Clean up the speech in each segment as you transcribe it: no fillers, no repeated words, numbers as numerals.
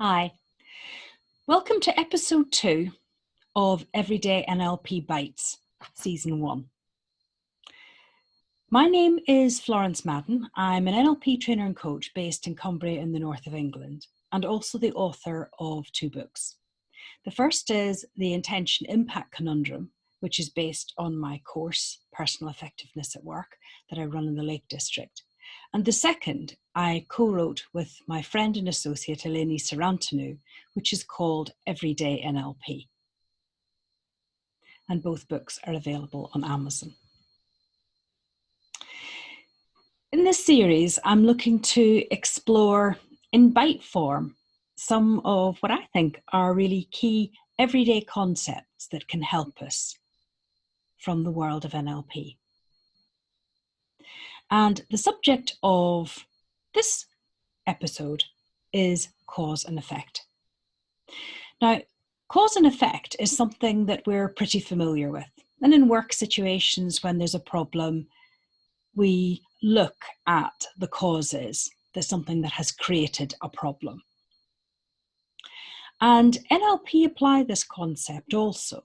Hi, welcome to episode 2 of Everyday NLP Bites, season 1. My name is Florence Madden. I'm an NLP trainer and coach based in Cumbria in the north of England, and also the author of 2 books. The first is The Intention Impact Conundrum, which is based on my course, Personal Effectiveness at Work, that I run in the Lake District. And the second I co-wrote with my friend and associate Eleni Sarantanu, which is called Everyday NLP. And both books are available on Amazon. In this series, I'm looking to explore in bite form some of what I think are really key everyday concepts that can help us from the world of NLP. And the subject of this episode is cause and effect. Now, cause and effect is something that we're pretty familiar with. And in work situations, when there's a problem, we look at the causes. There's something that has created a problem. And NLP apply this concept also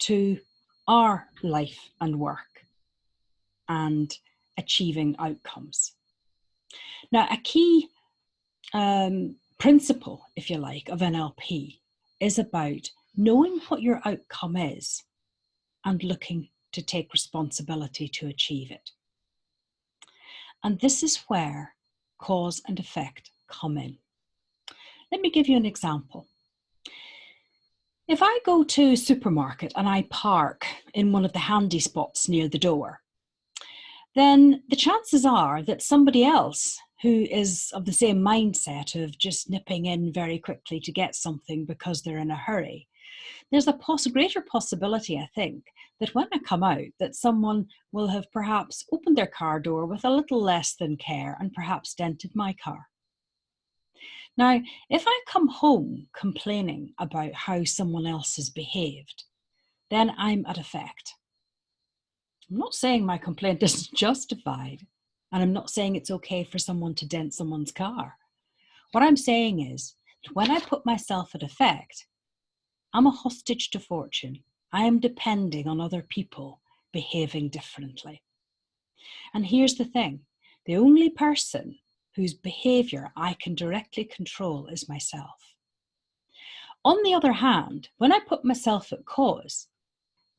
to our life and work and achieving outcomes. Now, a key principle, if you like, of NLP is about knowing what your outcome is and looking to take responsibility to achieve it. And this is where cause and effect come in. Let me give you an example. If I go to a supermarket and I park in one of the handy spots near the door, then the chances are that somebody else who is of the same mindset of just nipping in very quickly to get something because they're in a hurry, there's a greater possibility, I think, that when I come out, that someone will have perhaps opened their car door with a little less than care and perhaps dented my car. Now, if I come home complaining about how someone else has behaved, then I'm at effect. I'm not saying my complaint isn't justified, and I'm not saying it's okay for someone to dent someone's car. What I'm saying is that when I put myself at effect, I'm a hostage to fortune. I am depending on other people behaving differently. And here's the thing, the only person whose behavior I can directly control is myself. On the other hand, when I put myself at cause,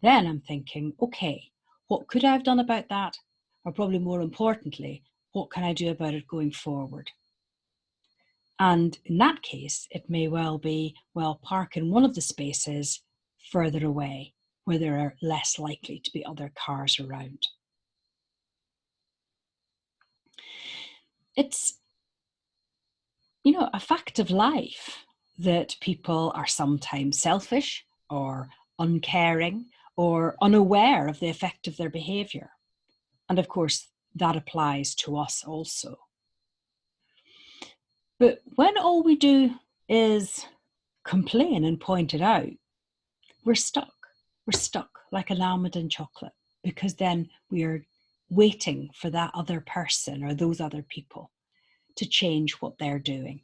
then I'm thinking, okay, what could I have done about that? Or probably more importantly, what can I do about it going forward? And in that case, it may well be, well, park in one of the spaces further away where there are less likely to be other cars around. It's, a fact of life that people are sometimes selfish or uncaring or unaware of the effect of their behavior. And of course, that applies to us also. But when all we do is complain and point it out, we're stuck. We're stuck like an almond in chocolate, because then we are waiting for that other person or those other people to change what they're doing.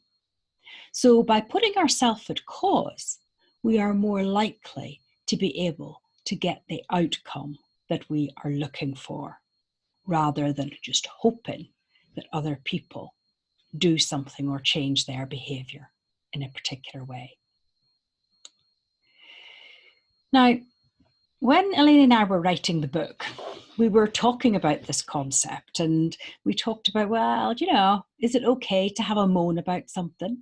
So by putting ourselves at cause, we are more likely to be able to get the outcome that we are looking for, rather than just hoping that other people do something or change their behavior in a particular way. Now, when Elaine and I were writing the book, we were talking about this concept, and we talked about, well, is it okay to have a moan about something?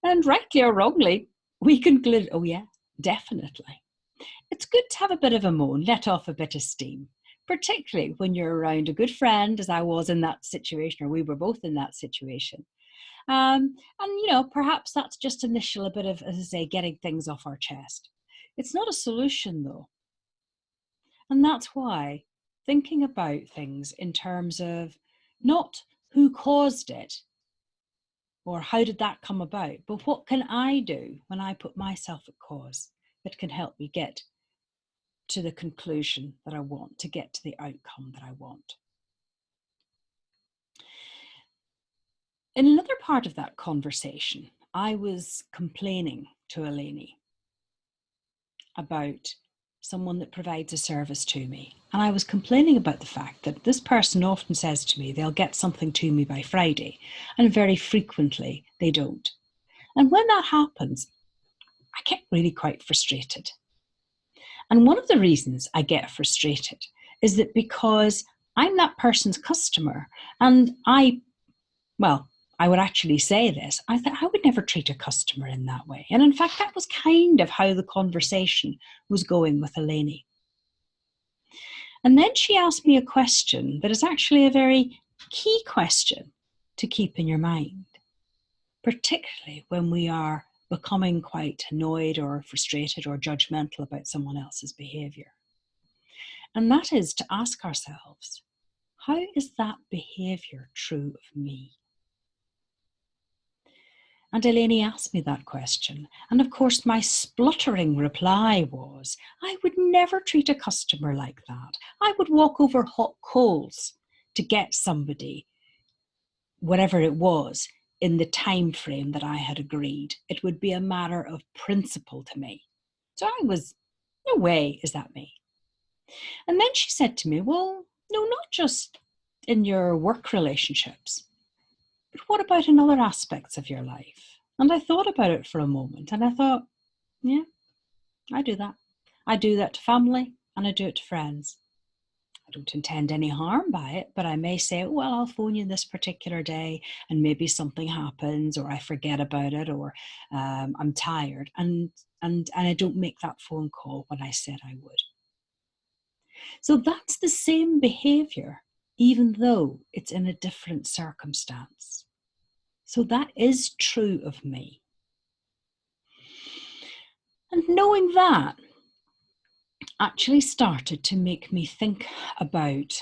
And rightly or wrongly, we concluded, oh yeah, definitely. It's good to have a bit of a moan, let off a bit of steam, particularly when you're around a good friend, as I was in that situation, or we were both in that situation. And perhaps that's just initial, a bit of, as I say, getting things off our chest. It's not a solution though. And that's why thinking about things in terms of not who caused it or how did that come about, but what can I do when I put myself at cause that can help me get to the conclusion that I want, to get to the outcome that I want. In another part of that conversation, I was complaining to Eleni about someone that provides a service to me. And I was complaining about the fact that this person often says to me, they'll get something to me by Friday, and very frequently they don't. And when that happens, I get really quite frustrated. And one of the reasons I get frustrated is that because I'm that person's customer, and I would actually say this. I thought I would never treat a customer in that way. And in fact, that was kind of how the conversation was going with Eleni. And then she asked me a question that is actually a very key question to keep in your mind, particularly when we are becoming quite annoyed or frustrated or judgmental about someone else's behaviour. And that is to ask ourselves, how is that behaviour true of me? And Eleni asked me that question. And of course, my spluttering reply was, I would never treat a customer like that. I would walk over hot coals to get somebody, whatever it was, in the time frame that I had agreed. It would be a matter of principle to me. So I was, no way is that me. And then she said to me, well, no, not just in your work relationships, but what about in other aspects of your life? And I thought about it for a moment and I thought, yeah, I do that. I do that to family and I do it to friends. I don't intend any harm by it, but I may say, well, I'll phone you this particular day and maybe something happens or I forget about it or I'm tired and I don't make that phone call when I said I would. So that's the same behavior, even though it's in a different circumstance. So that is true of me. And knowing that actually started to make me think about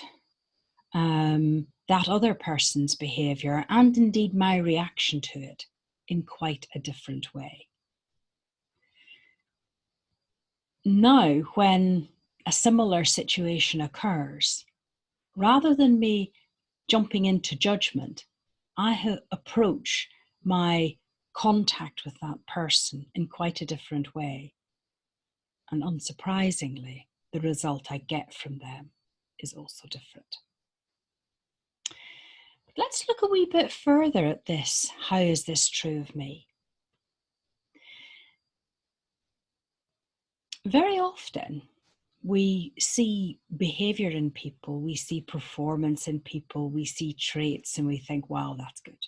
that other person's behaviour and indeed my reaction to it in quite a different way. Now, when a similar situation occurs, rather than me jumping into judgment, I approach my contact with that person in quite a different way. And unsurprisingly, the result I get from them is also different. But let's look a wee bit further at this. How is this true of me? Very often, we see behavior in people, we see performance in people, we see traits, and we think, wow, that's good.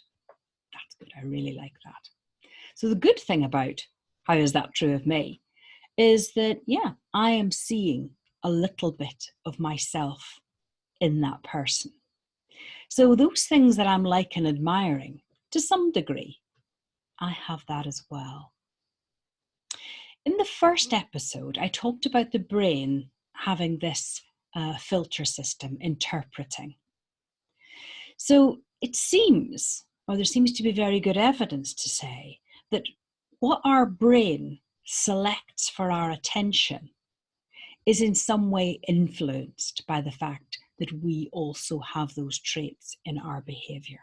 That's good. I really like that. So the good thing about how is that true of me is that, yeah, I am seeing a little bit of myself in that person. So those things that I'm like and admiring, to some degree, I have that as well. In the first episode, I talked about the brain having this filter system interpreting. So it seems, or there seems to be very good evidence to say, that what our brain selects for our attention is in some way influenced by the fact that we also have those traits in our behavior.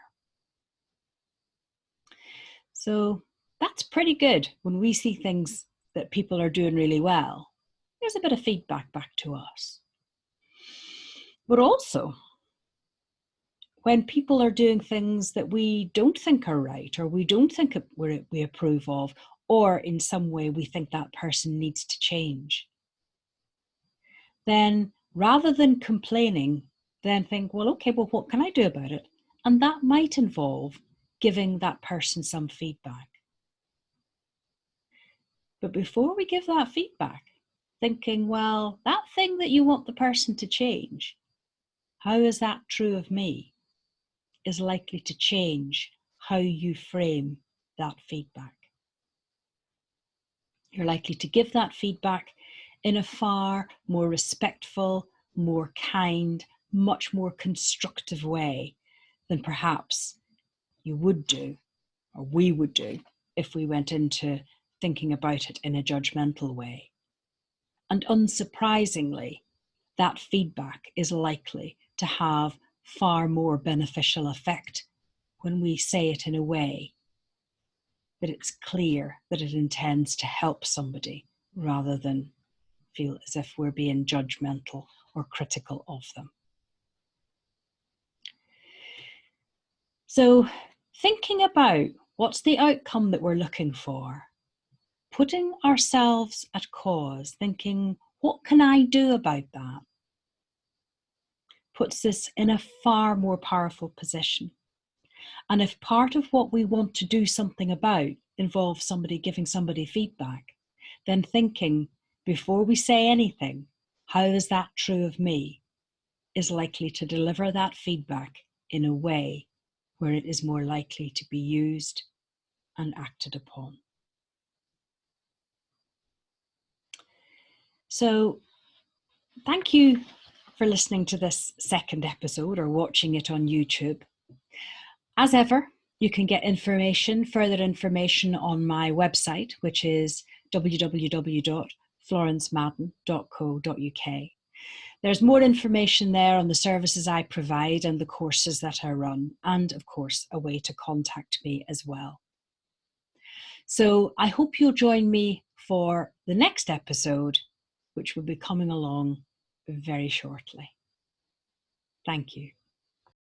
So that's pretty good. When we see things that people are doing really well, there's a bit of feedback back to us. But also, when people are doing things that we don't think are right, or we don't think we approve of, or in some way we think that person needs to change, then rather than complaining, then think, well, okay, well, what can I do about it? And that might involve giving that person some feedback. But before we give that feedback, thinking, well, that thing that you want the person to change, how is that true of me, is likely to change how you frame that feedback. You're likely to give that feedback in a far more respectful, more kind, much more constructive way than perhaps you would do, or we would do, if we went into thinking about it in a judgmental way. And unsurprisingly, that feedback is likely to have far more beneficial effect when we say it in a way that it's clear that it intends to help somebody rather than feel as if we're being judgmental or critical of them. So thinking about what's the outcome that we're looking for, putting ourselves at cause, thinking, what can I do about that? Puts us in a far more powerful position. And if part of what we want to do something about involves somebody giving somebody feedback, then thinking, before we say anything, how is that true of me, is likely to deliver that feedback in a way where it is more likely to be used and acted upon. So thank you for listening to this second episode or watching it on YouTube. As ever, you can get further information on my website, which is www.florencemadden.co.uk. There's more information there on the services I provide and the courses that I run, and of course, a way to contact me as well. So I hope you'll join me for the next episode, which will be coming along very shortly. Thank you.